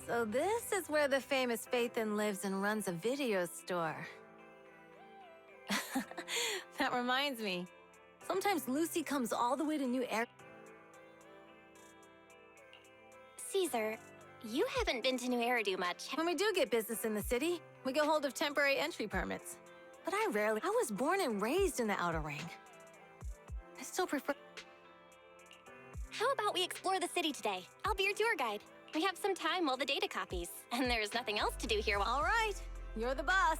So this is where the famous Phaethon lives and runs a video store. That reminds me. Sometimes Lucy comes all the way to New Air. Caesar, you haven't been to New Eridu much. When we do get business in the city, we get hold of temporary entry permits. But I was born and raised in the Outer Ring. I still prefer... How about we explore the city today? I'll be your tour guide. We have some time while the data copies, and there's nothing else to do here while— All right, you're the boss.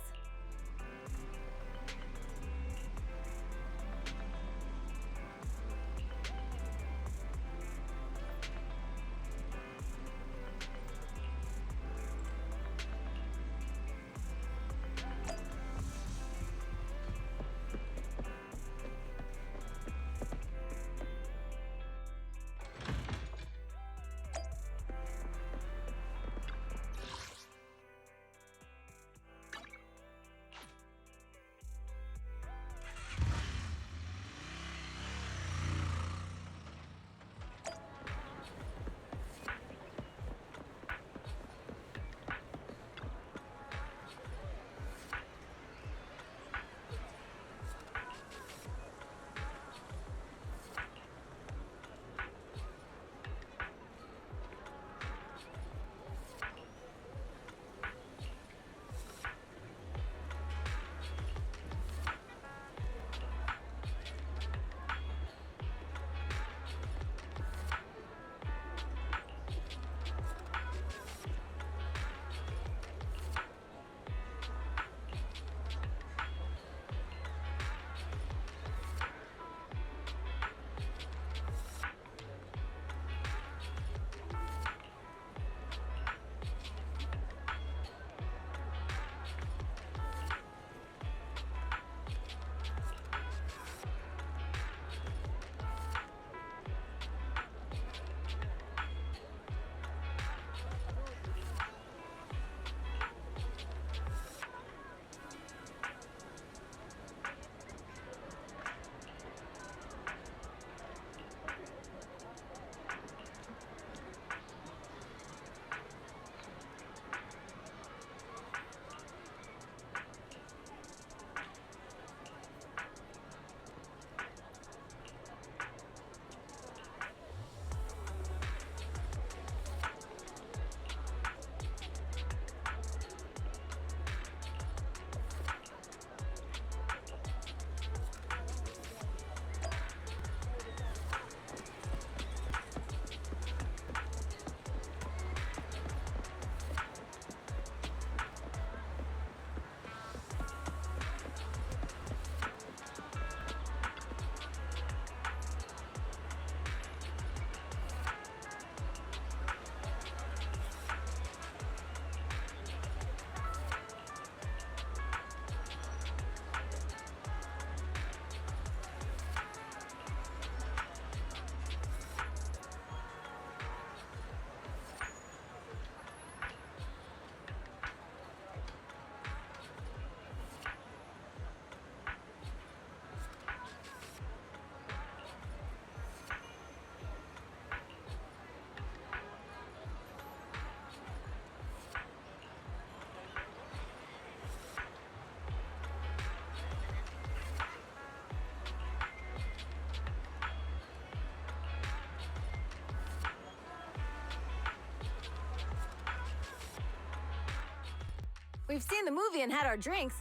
We've seen the movie and had our drinks.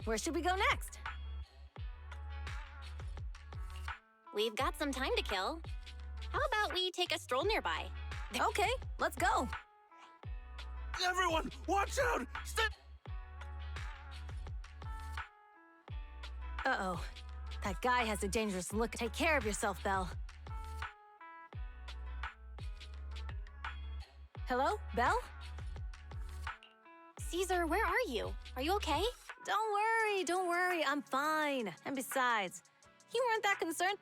Where should we go next? We've got some time to kill. How about we take a stroll nearby? Okay, let's go. Everyone, watch out! Uh-oh. That guy has a dangerous look. Take care of yourself, Belle. Hello, Belle? Caesar, where are you? Are you okay? Don't worry, I'm fine. And besides, you weren't that concerned.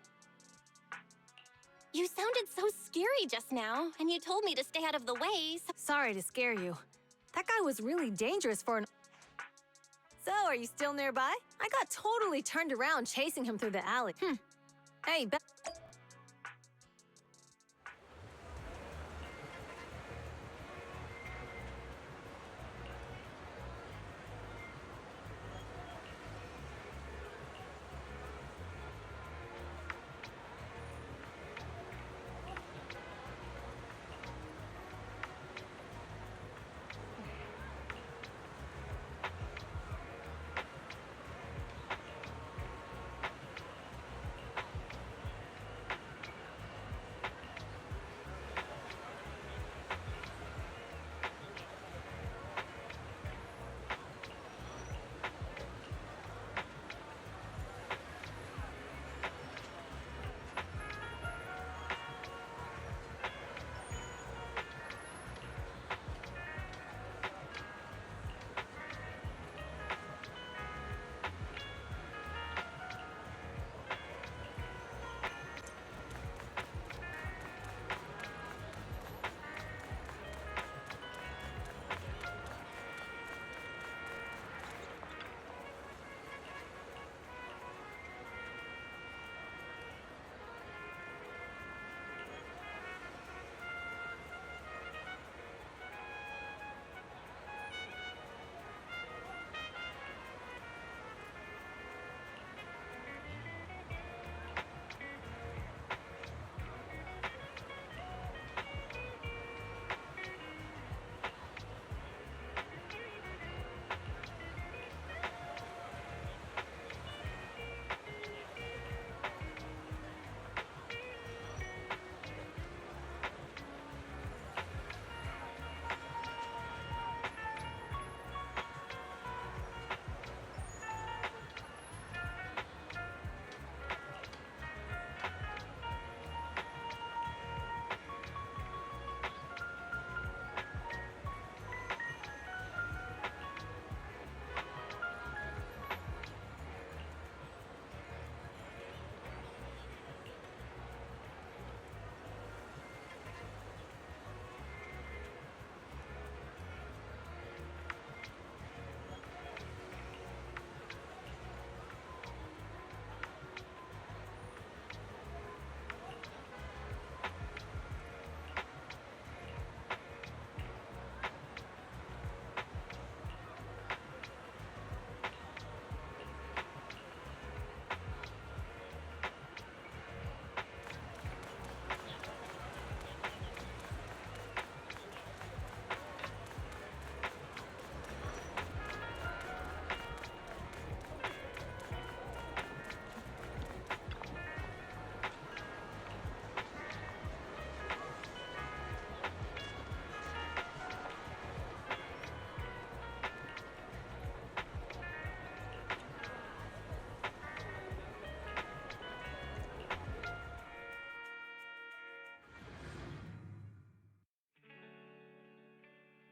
You sounded so scary just now, and you told me to stay out of the way, so— Sorry to scare you. That guy was really dangerous for an... So, are you still nearby? I got totally turned around chasing him through the alley. Hey, Belle.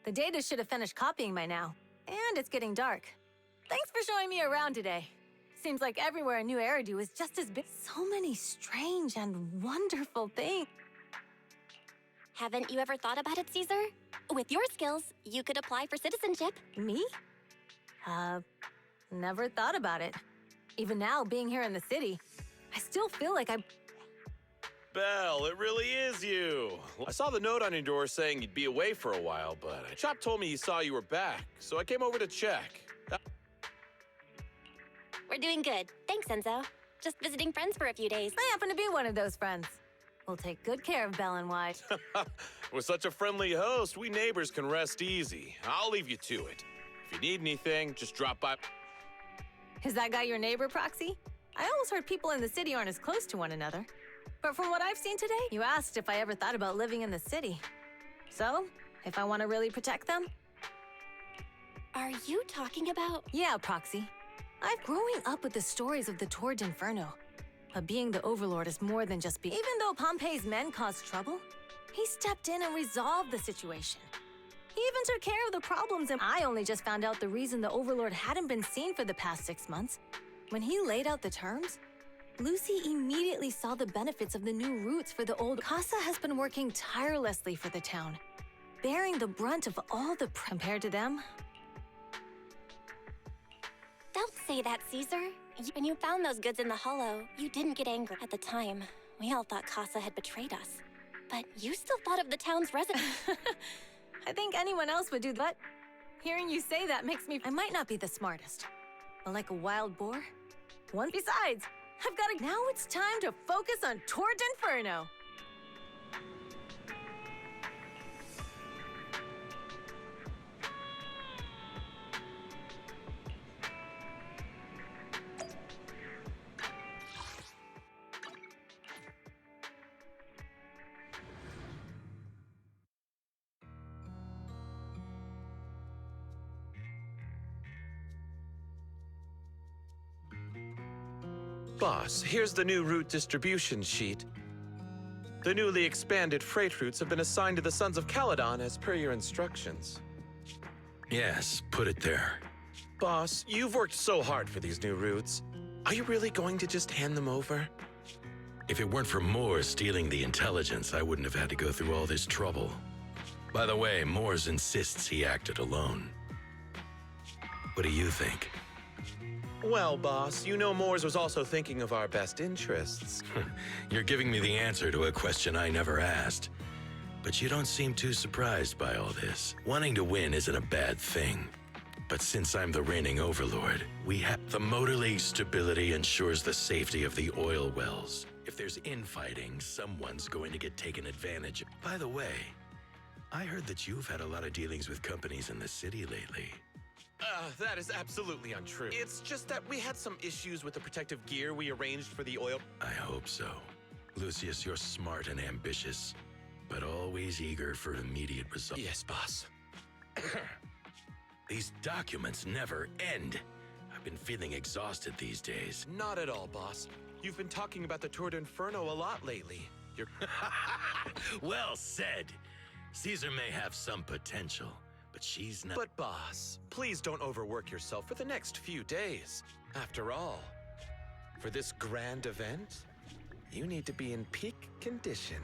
The data should have finished copying by now. And it's getting dark. Thanks for showing me around today. Seems like everywhere in New Eridu is just as big. So many strange and wonderful things. Haven't you ever thought about it, Caesar? With your skills, you could apply for citizenship. Me? Never thought about it. Even now, being here in the city, I still feel like Belle, it really is you. I saw the note on your door saying you'd be away for a while, but Chop told me he saw you were back, so I came over to check. We're doing good. Thanks, Enzo. Just visiting friends for a few days. I happen to be one of those friends. We'll take good care of Belle and White. With such a friendly host, we neighbors can rest easy. I'll leave you to it. If you need anything, just drop by. Is that guy your neighbor, Proxy? I always heard people in the city aren't as close to one another. But from what I've seen today, you asked if I ever thought about living in the city. So, if I want to really protect them? Are you talking about... Yeah, Proxy. I've growing up with the stories of the Torrid Inferno. But being the Overlord is more than just Even though Pompey's men caused trouble, he stepped in and resolved the situation. He even took care of the problems, and I only just found out the reason the Overlord hadn't been seen for the past 6 months. When he laid out the terms, Lucy immediately saw the benefits of the new routes for the old. Casa has been working tirelessly for the town, bearing the brunt of all the compared to them. Don't say that, Caesar. When you found those goods in the hollow, you didn't get angry. At the time, we all thought Casa had betrayed us. But you still thought of the town's residents. I think anyone else would do that. Hearing you say that makes me... I might not be the smartest, but like a wild boar. Besides, I've got to... Now it's time to focus on Torrid Inferno. Boss, here's the new route distribution sheet. The newly expanded freight routes have been assigned to the Sons of Kalidon as per your instructions. Yes, put it there. Boss, you've worked so hard for these new routes. Are you really going to just hand them over? If it weren't for Moore stealing the intelligence, I wouldn't have had to go through all this trouble. By the way, Moores insists he acted alone. What do you think? Well, boss, you know Moores was also thinking of our best interests. You're giving me the answer to a question I never asked. But you don't seem too surprised by all this. Wanting to win isn't a bad thing. But since I'm the reigning overlord, we have... The Motor League's stability ensures the safety of the oil wells. If there's infighting, someone's going to get taken advantage of. By the way, I heard that you've had a lot of dealings with companies in the city lately. That is absolutely untrue. It's just that we had some issues with the protective gear we arranged for the oil. I hope so. Lucius, you're smart and ambitious, but always eager for immediate results. Yes, boss. These documents never end. I've been feeling exhausted these days. Not at all, boss. You've been talking about the Torrid Inferno a lot lately. You're... Well said. Caesar may have some potential, but she's not... But boss, please don't overwork yourself for the next few days. After all, for this grand event, you need to be in peak condition.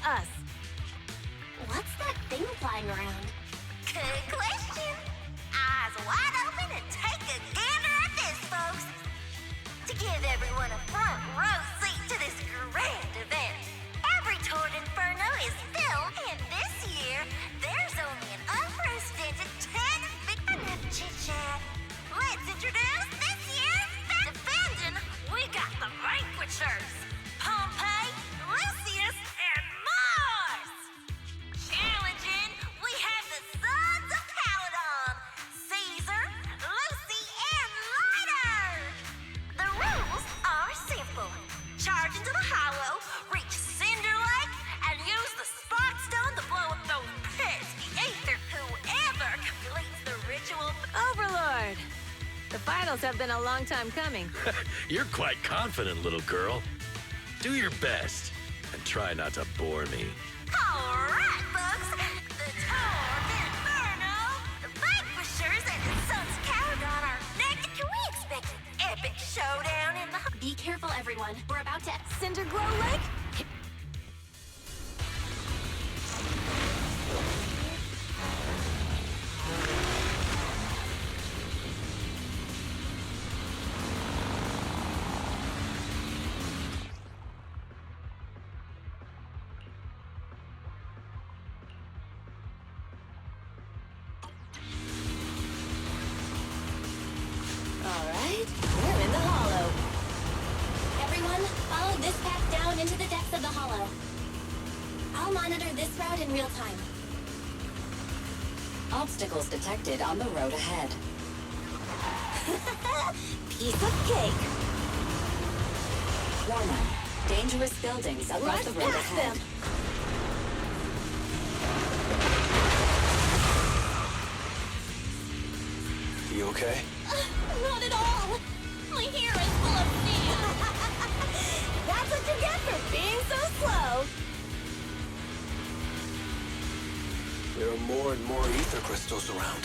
us. What's that thing flying around? Good question. Eyes wide open and take a gander at this, folks. To give everyone a front row seat to this grand event, every Toward Inferno is filmed, and this year, there's only an unprecedented 10 enough chit-chat. Let's introduce this year's defending. We got the Vanquishers, Pompey, Lucius, and Mars. Challenging, we have the Sons of Calidon, Caesar, Lucy, and Lighter. The rules are simple. Charge into the hollow, reach Cinder Lake, and use the Spark Stone to blow up those pesky ether. Whoever completes the ritual... Overlord! The finals have been a long time coming. You're quite confident, little girl. Do your best and try not to bore me. All right, folks. The Toward Inferno, the Vanquishers, and the Sons of Calidon are next. Can we expect an epic showdown in the... Be careful, everyone. We're about to... Cinder Glow Lake? All right, we're in the hollow. Everyone, follow this path down into the depths of the hollow. I'll monitor this route in real time. Obstacles detected on the road ahead. Piece of cake. Warning. Dangerous buildings above Rush the road past ahead. them. You okay? Not at all! My hair is full of sand! That's what you get for being so slow. There are more and more ether crystals around.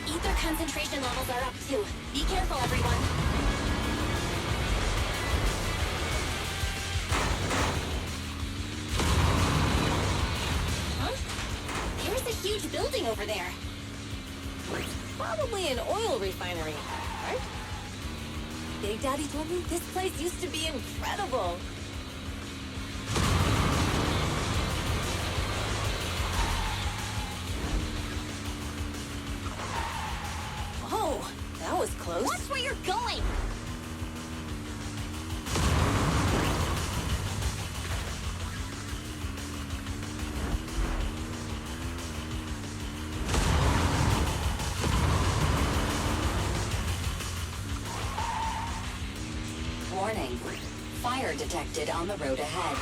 Ether concentration levels are up too. Be careful, everyone. Huh? There's a huge building over there. Probably an oil refinery, right? Big Daddy told me this place used to be incredible. Oh, that was close. Watch where you're going! Warning. Fire detected on the road ahead.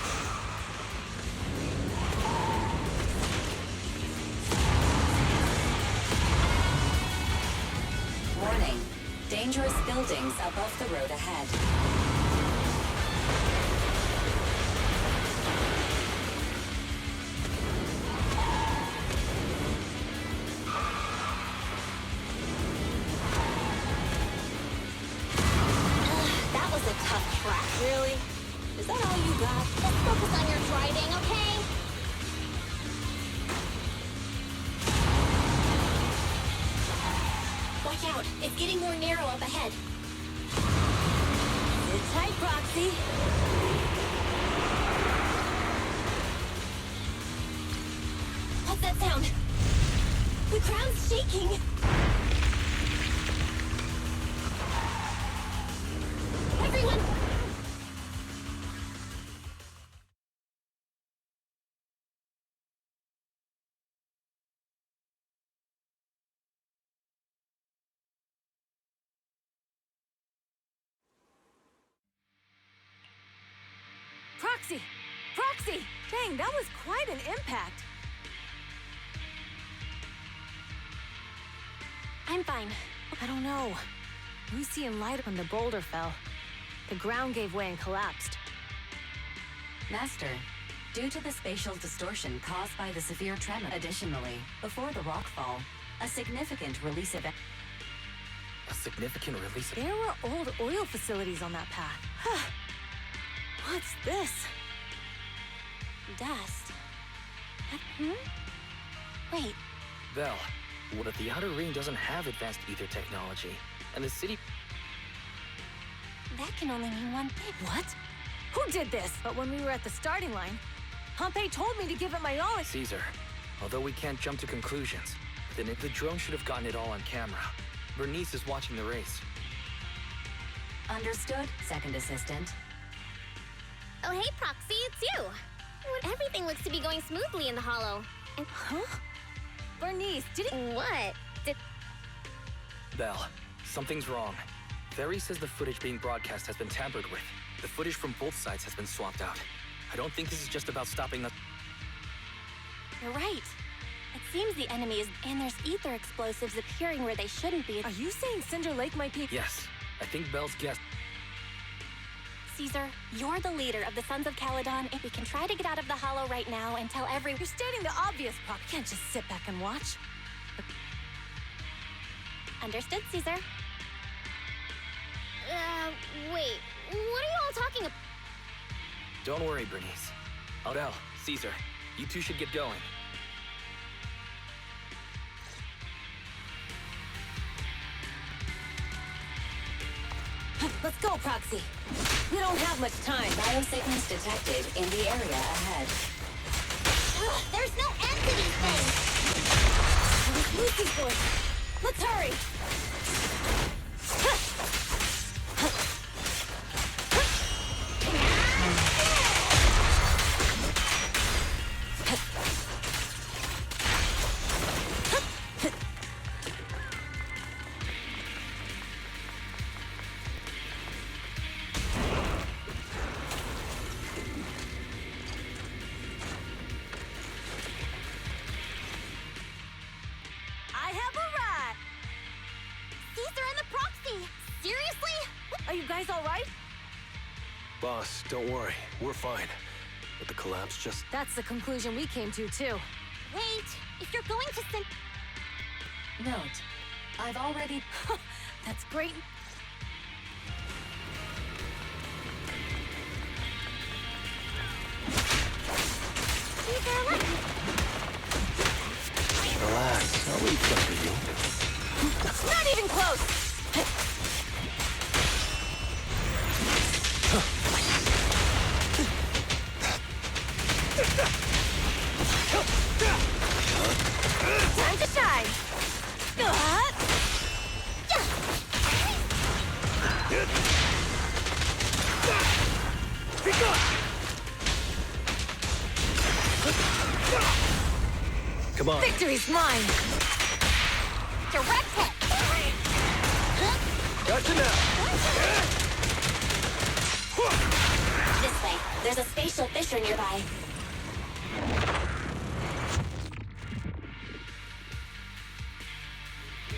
Warning. Dangerous buildings above the road ahead. That was a tough track. Really? Is that all you got? Just focus on your driving, okay? Watch out. It's getting more narrow up ahead. Sit tight, Proxy. What's that sound? The ground's shaking. Everyone! Proxy! Proxy! Dang, that was quite an impact. I'm fine. I don't know. Lucy and Light when the boulder fell. The ground gave way and collapsed. Master, due to the spatial distortion caused by the severe tremor. Additionally, before the rockfall, a significant release event. A significant release of... There were old oil facilities on that path. What's this? Dust. Wait, Belle, what if the Outer Ring doesn't have advanced ether technology? And the city... that can only mean one thing. What? Who did this? But when we were at the starting line, Pompey told me to give it my all. Caesar, although we can't jump to conclusions, then the drone should have gotten it all on camera. Bernice is watching the race. Understood, second assistant. Oh, hey, Proxy, it's you. Everything looks to be going smoothly in the Hollow. And Huh? Bernice, did it? what? Belle, something's wrong. Ferry says the footage being broadcast has been tampered with. The footage from both sides has been swapped out. I don't think this is just about stopping the... You're right. It seems the enemy is... and there's ether explosives appearing where they shouldn't be. Are you saying Cinder Lake might be? Yes, I think Belle's guess... Caesar, you're the leader of the Sons of Kalidon. If we can try to get out of the Hollow right now and tell You're stating the obvious, Proc. You can't just sit back and watch. Understood, Caesar. Wait, what are you all talking about? Don't worry, Bernice. Belle, Caesar, you two should get going. Let's go, Proxy. We don't have much time. Biosignals detected in the area ahead. Ugh, there's no end to these things! Lucy's voice. Let's hurry. I have arrived. Caesar and the Proxy! Seriously? Are you guys all right? Boss, don't worry. We're fine. But the collapse just... That's the conclusion we came to, too. Wait, if you're going to send... Note, I've already... That's great. Caesar, what? Relax. I'll leave some for you. Not even close! Time to shine! Come on. Victory's mine! Direct hit! Gotcha now. this way. There's a spatial fissure nearby.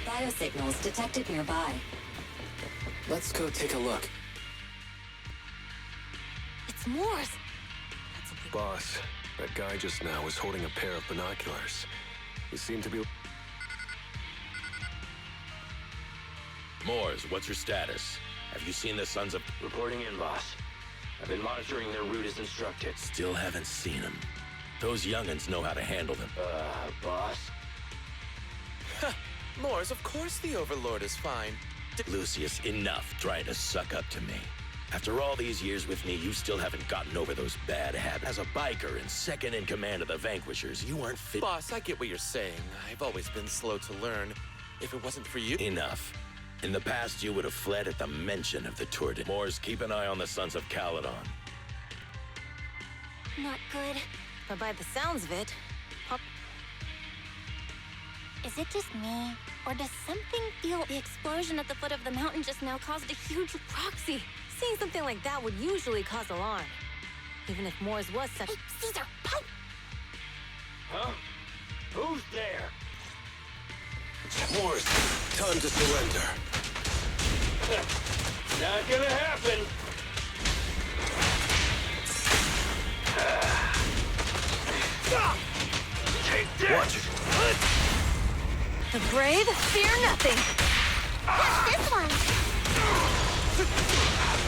Biosignals detected nearby. Let's go take a look. It's Morse. That's a big... Boss, that guy just now was holding a pair of binoculars. He seemed to be... Moors, what's your status? Have you seen the Sons of... Reporting in, boss. I've been monitoring their route as instructed. Still haven't seen them. Those young'uns know how to handle them. Boss? Moors, of course the Overlord is fine. Lucius, enough trying to suck up to me. After all these years with me, you still haven't gotten over those bad habits. As a biker and second in command of the Vanquishers, you aren't fit... Boss, I get what you're saying. I've always been slow to learn. If it wasn't for you... Enough. In the past, you would have fled at the mention of the Tour. Moors, keep an eye on the Sons of Kalidon. Not good. But by the sounds of it... Is it just me? Or does something feel... The explosion at the foot of the mountain just now caused a huge... Proxy! Seeing something like that would usually cause alarm. Even if Morse was such... Hey, Caesar, pipe! Huh? Who's there? Morse, time to surrender. Not gonna happen. Take that! Watch it. The brave fear nothing! What's this one?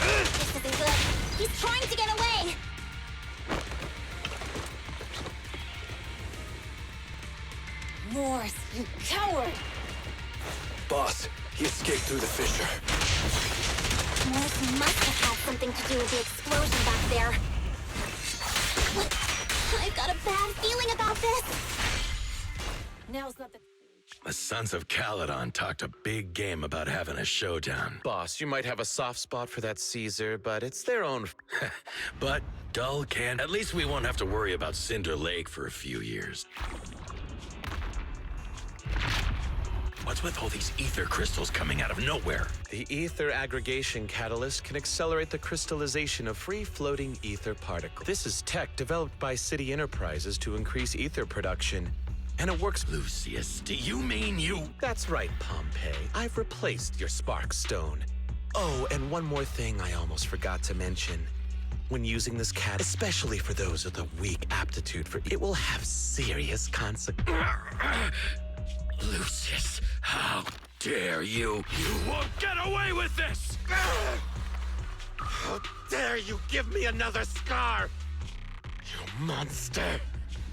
This isn't good. He's trying to get away! Morse, you coward! Boss, he escaped through the fissure. Morse must have had something to do with the explosion back there. I've got a bad feeling about this. Now's not the... The Sons of Kalidon talked a big game about having a showdown. Boss, you might have a soft spot for that Caesar, but it's their own... But dull can. At least we won't have to worry about Cinder Lake for a few years. What's with all these ether crystals coming out of nowhere? The ether aggregation catalyst can accelerate the crystallization of free-floating ether particles. This is tech developed by City Enterprises to increase ether production. And it works. Lucius, do you mean you? That's right, Pompey. I've replaced your spark stone. Oh, and one more thing I almost forgot to mention. When using this cat, especially for those with a weak aptitude for it will have serious consequences. Lucius, how dare you? You won't get away with this! How dare you give me another scar? You monster!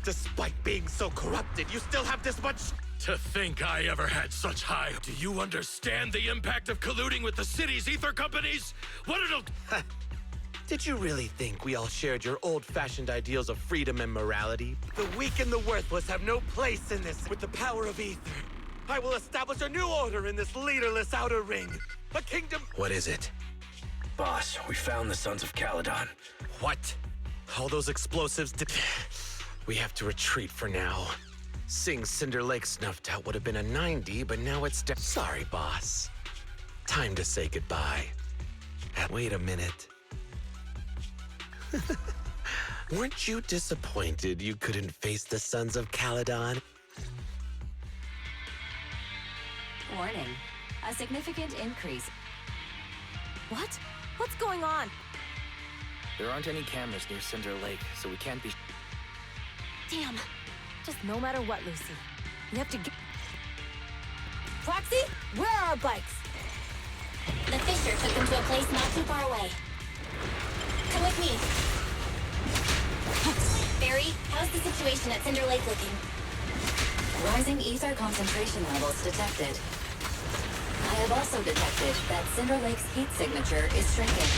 Despite being so corrupted, you still have this much... To think I ever had such high... Do you understand the impact of colluding with the city's ether companies? What it'll... Did you really think we all shared your old-fashioned ideals of freedom and morality? The weak and the worthless have no place in this. With the power of ether, I will establish a new order in this leaderless outer ring. A kingdom... What is it? Boss, we found the Sons of Kalidon. What? All those explosives did... We have to retreat for now. Seeing Cinder Lake snuffed out would have been a 90, but now it's Sorry, boss. Time to say goodbye. Wait a minute. Weren't you disappointed you couldn't face the Sons of Kalidon? Warning. A significant increase. What? What's going on? There aren't any cameras near Cinder Lake, so we can't be... Damn. Just no matter what, Lucy. We have to get... Proxy, where are our bikes? The fissure took them to a place not too far away. Come with me. Barry, how's the situation at Cinder Lake looking? Rising ether concentration levels detected. I have also detected that Cinder Lake's heat signature is shrinking.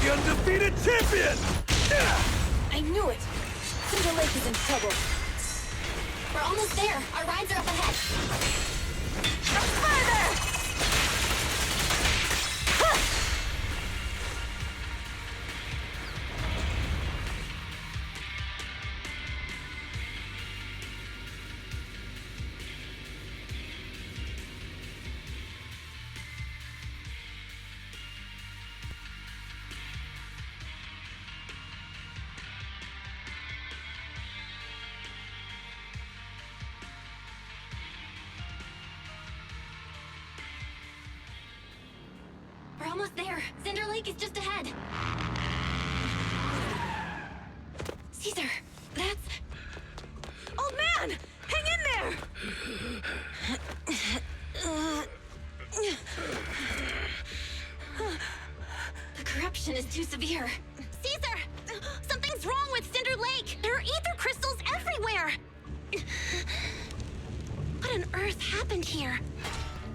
The undefeated champion! I knew it! Cinder Lake is in trouble. We're almost there. Our rides are up ahead. Further! We're almost there. Cinder Lake is just ahead. Caesar, that's... Old man! Hang in there! The corruption is too severe. Caesar! Something's wrong with Cinder Lake! There are ether crystals everywhere! What on earth happened here?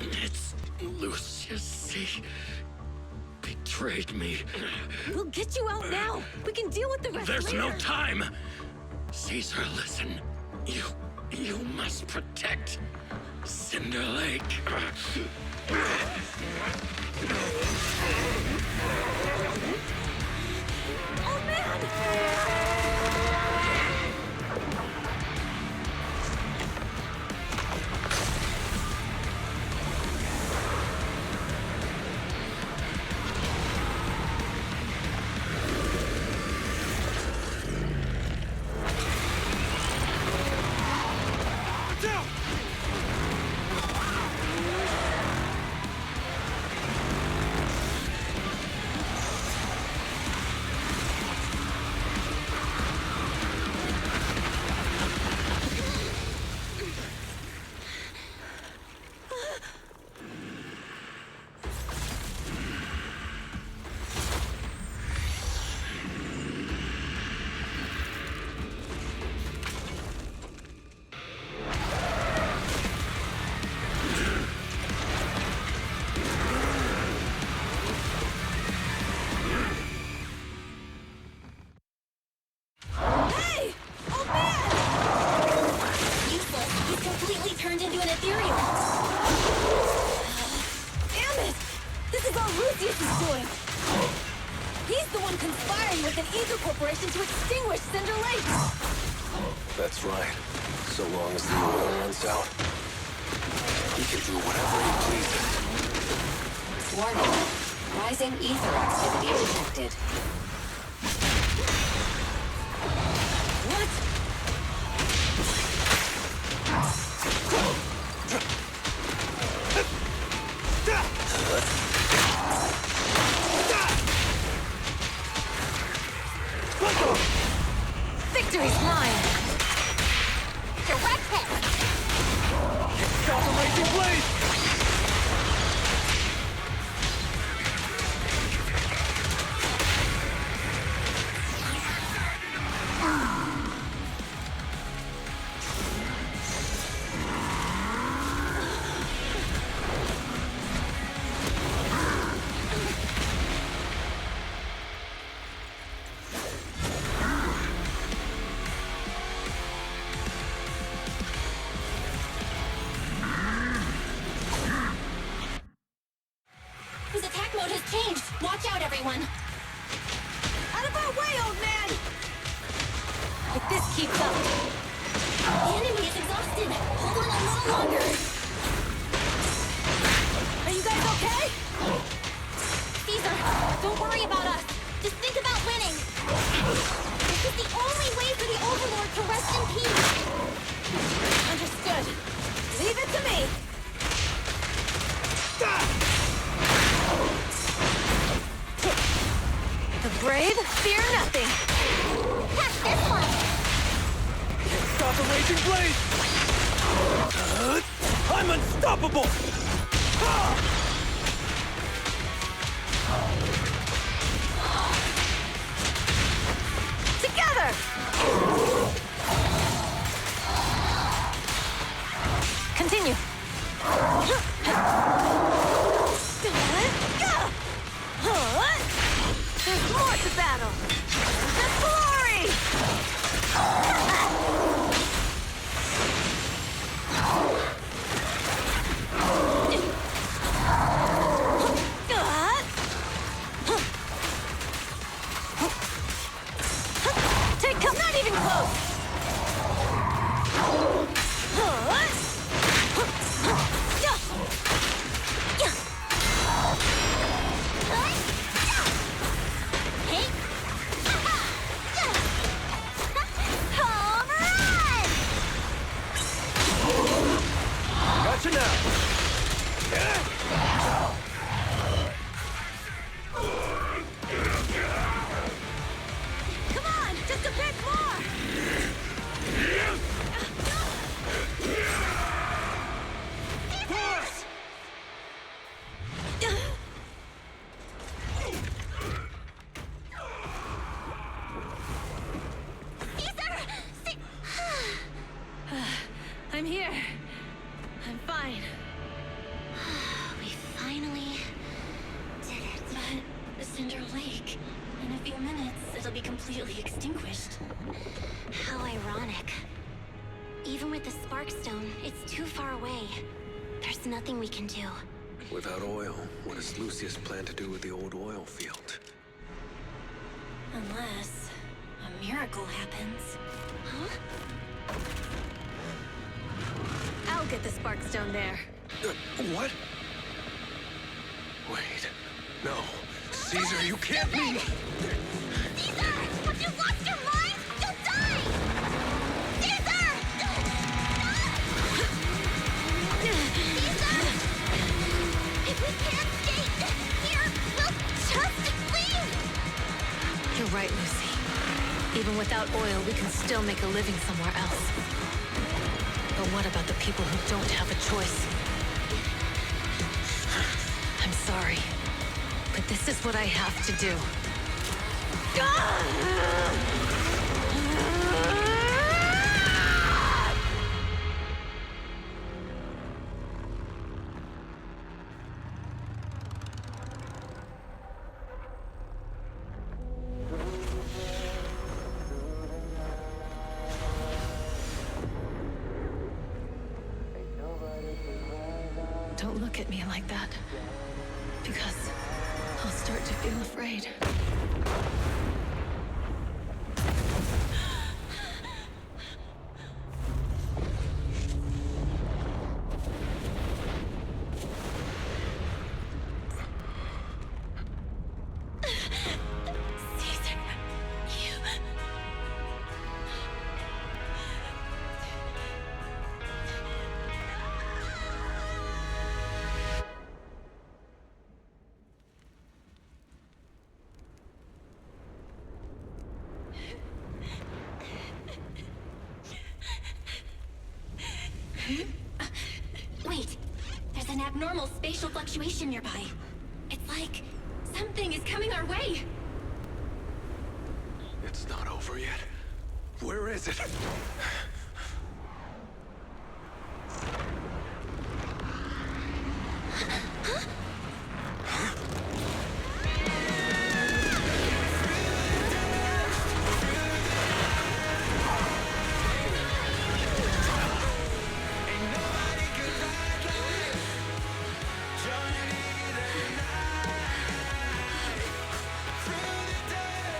It's Lucius. C. betrayed me. We'll get you out now. We can deal with the rest There's later. no time. Caesar, listen. You must protect Cinder Lake. Oh, man! inspiration to extinguish Cinder Lake! That's right. So long as the oil runs out, he can do whatever he pleases. Warning. Rising ether activity detected. What? Victory's mine! Direct hit! Stop the raging blade! His attack mode has changed. Watch out, everyone. Out of our way, old man! If this keeps up... The enemy is exhausted. Hold on a little longer. Are you guys okay? Caesar, don't worry about us. Just think about winning. This is the only way for the Overlord to rest in peace. Understood. Leave it to me! The brave fear nothing! Catch this one! Stop the raging blade! I'm unstoppable! Together! Continue. There's more to battle! The glory! Take cover! Not even close! Gotcha now! Come on! Just a bit more! I'm here. I'm fine. We finally did it. But the Cinder Lake, in a few minutes, it'll be completely extinguished. How ironic. Even with the Sparkstone, it's too far away. There's nothing we can do. Without oil, what does Lucius plan to do with the old oil field? Unless a miracle happens. Huh? I'll get the Sparkstone there. What? Wait. No. Caesar, you can't be... Caesar! Have you lost your mind? You'll die! Caesar! Caesar! If we can't stay here, we'll just leave! You're right, Lucy. Even without oil, we can still make a living somewhere else. But what about the people who don't have a choice? I'm sorry, but this is what I have to do. Don't look at me like that, because I'll start to feel afraid. Wait, there's an abnormal spatial fluctuation nearby. It's like something is coming our way. It's not over yet. Where is it?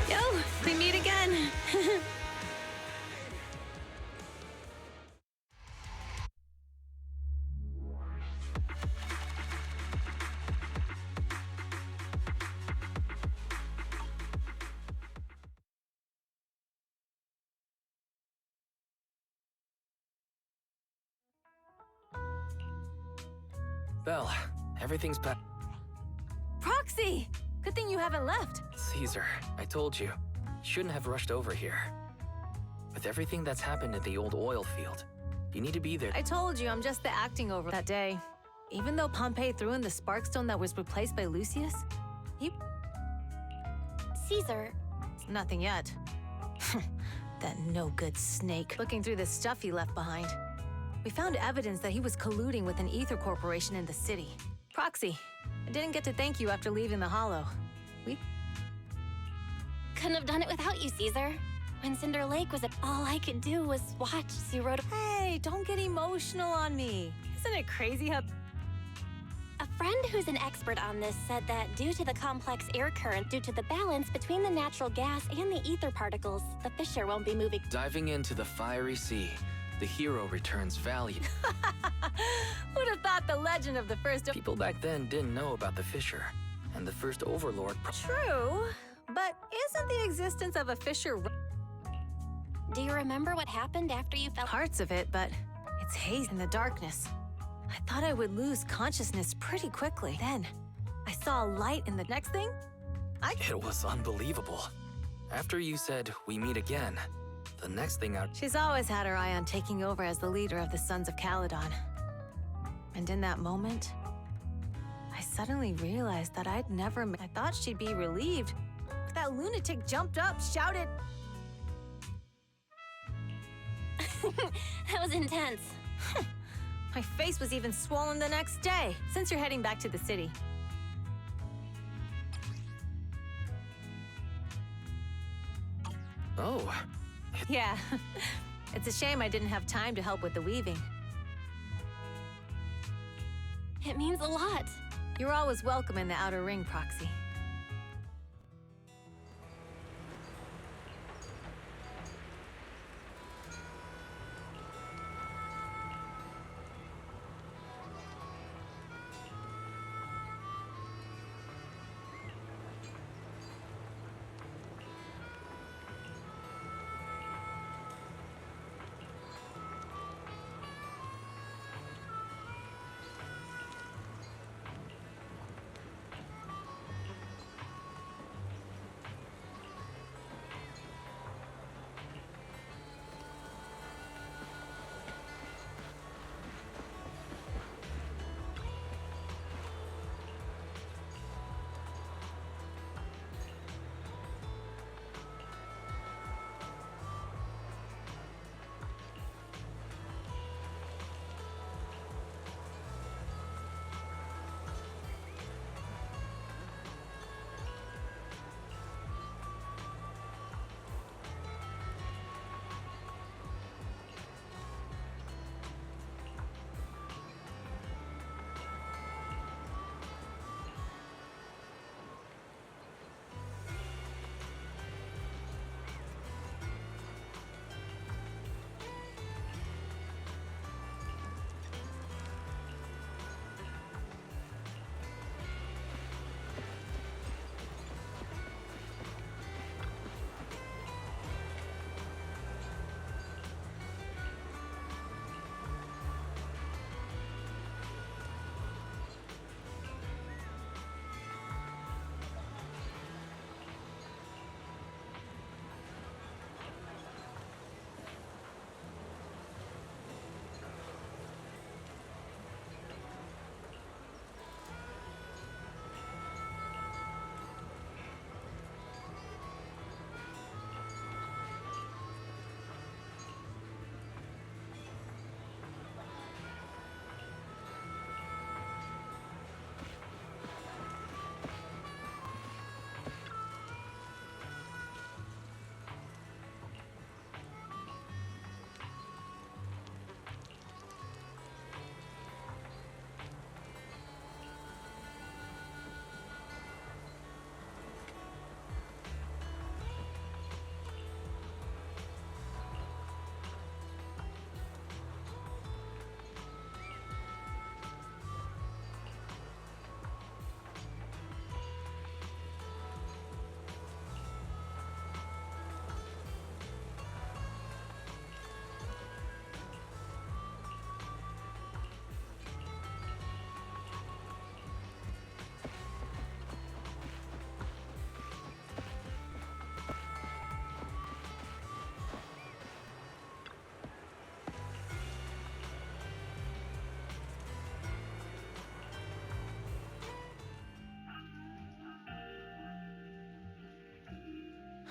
Yo, we meet again. Belle, everything's back. Proxy! Good thing you haven't left. Caesar, I told you. Shouldn't have rushed over here. With everything that's happened at the old oil field, you need to be there. I told you I'm just the acting over that day. Even though Pompey threw in the sparkstone that was replaced by Lucius, he... Caesar, Nothing yet. That no-good snake. Looking through the stuff he left behind, we found evidence that he was colluding with an ether corporation in the city. Proxy, I didn't get to thank you after leaving the Hollow. couldn't have done it without you, Caesar. When Cinder Lake was all I could do was watch as you rode Hey, don't get emotional on me. Isn't it crazy how... A friend who's an expert on this said that due to the complex air current, due to the balance between the natural gas and the ether particles, the fissure won't be moving. Diving into the fiery sea, the hero returns valiant. Who'd have thought the legend of the first... People back then didn't know about the fissure, and the first overlord... True, but isn't the existence of a fissure... Do you remember what happened after you fell? Parts of it, but it's haze in the darkness. I thought I would lose consciousness pretty quickly. Then, I saw a light in the next thing. It was unbelievable. After you said, we meet again, the next thing out... She's always had her eye on taking over as the leader of the Sons of Kalidon. And in that moment, I suddenly realized that I'd never... I thought she'd be relieved, but that lunatic jumped up, shouted... That was intense. My face was even swollen the next day, since you're heading back to the city. Oh. Yeah. It's a shame I didn't have time to help with the weaving. It means a lot. You're always welcome in the Outer Ring, Proxy.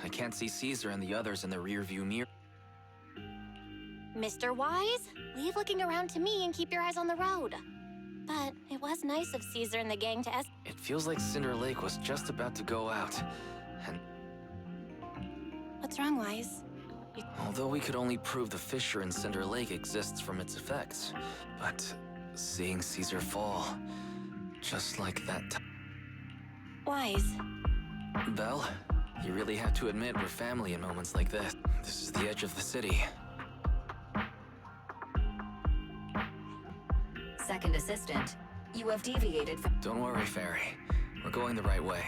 I can't see Caesar and the others in the rearview mirror. Mr. Wise, leave looking around to me and keep your eyes on the road. But it was nice of Caesar and the gang to It feels like Cinder Lake was just about to go out. And What's wrong, Wise? although we could only prove the fissure in Cinder Lake exists from its effects, but seeing Caesar fall, just like that Wise. Belle, you really have to admit we're family in moments like this. This is the edge of the city. Second assistant, you have deviated from... Don't worry, Fairy. We're going the right way.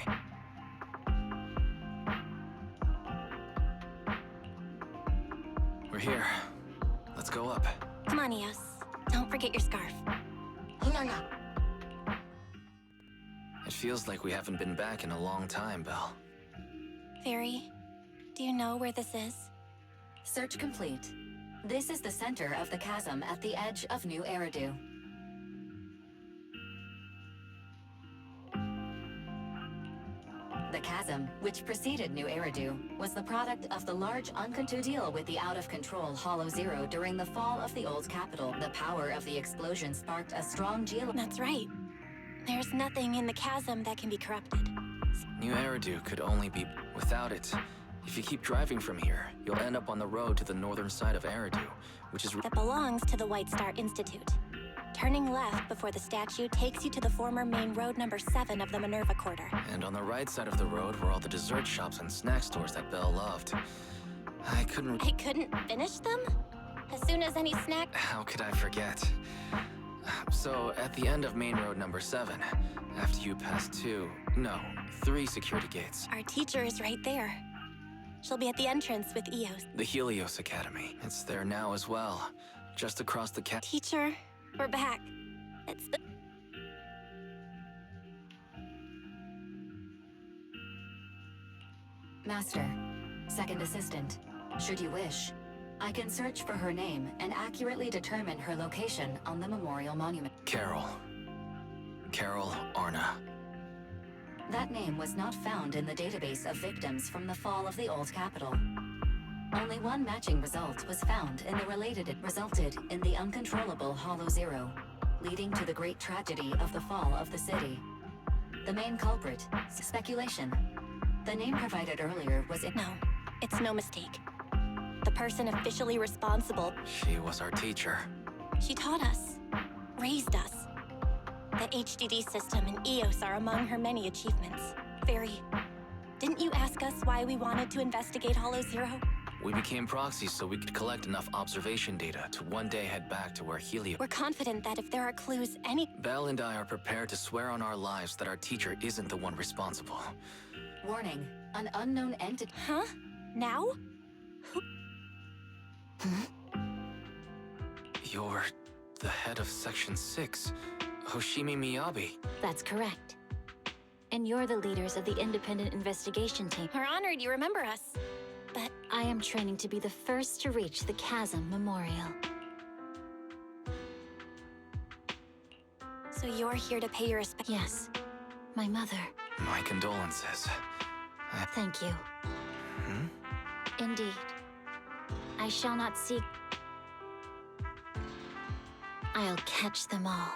We're here. Let's go up. Come on, Eos. Don't forget your scarf. No. It feels like we haven't been back in a long time, Belle. Fairy, do you know where this is? Search complete. This is the center of the chasm at the edge of New Eridu. The chasm, which preceded New Eridu, was the product of the large Uncontu deal with the out-of-control Hollow Zero during the fall of the old capital. The power of the explosion sparked a strong That's right. There's nothing in the chasm that can be corrupted. New Eridu could only be without it. If you keep driving from here, you'll end up on the road to the northern side of Eridu, which is That belongs to the White Star Institute. Turning left before the statue takes you to the former main road number 7 of the Minerva Quarter. And on the right side of the road were all the dessert shops and snack stores that Belle loved. I couldn't finish them? As soon as any snack... How could I forget? So, at the end of main road number 7, after you pass 3 security gates. Our teacher is right there. She'll be at the entrance with Eos. The Helios Academy. It's there now as well. Just across the Teacher, we're back. It's the... Master, second assistant, should you wish, I can search for her name and accurately determine her location on the memorial monument. Carol Arna. That name was not found in the database of victims from the fall of the old capital. Only one matching result was found in the related. It resulted in the uncontrollable Hollow Zero, leading to the great tragedy of the fall of the city. The main culprit, speculation. The name provided earlier was it. No, it's no mistake. The person officially responsible. She was our teacher. She taught us, raised us. The HDD system and EOS are among her many achievements. Fairy, didn't you ask us why we wanted to investigate Hollow Zero? We became proxies so we could collect enough observation data to one day head back to where Helios... We're confident that if there are clues, Belle and I are prepared to swear on our lives that our teacher isn't the one responsible. Warning, an unknown entity... Huh? Now? You're the head of Section 6, Hoshimi Miyabi. That's correct. And you're the leaders of the independent investigation team. We're honored you remember us. But I am training to be the first to reach the Chasm Memorial. So you're here to pay your respect? Yes. My mother. My condolences. Thank you. Indeed. I shall not seek... I'll catch them all.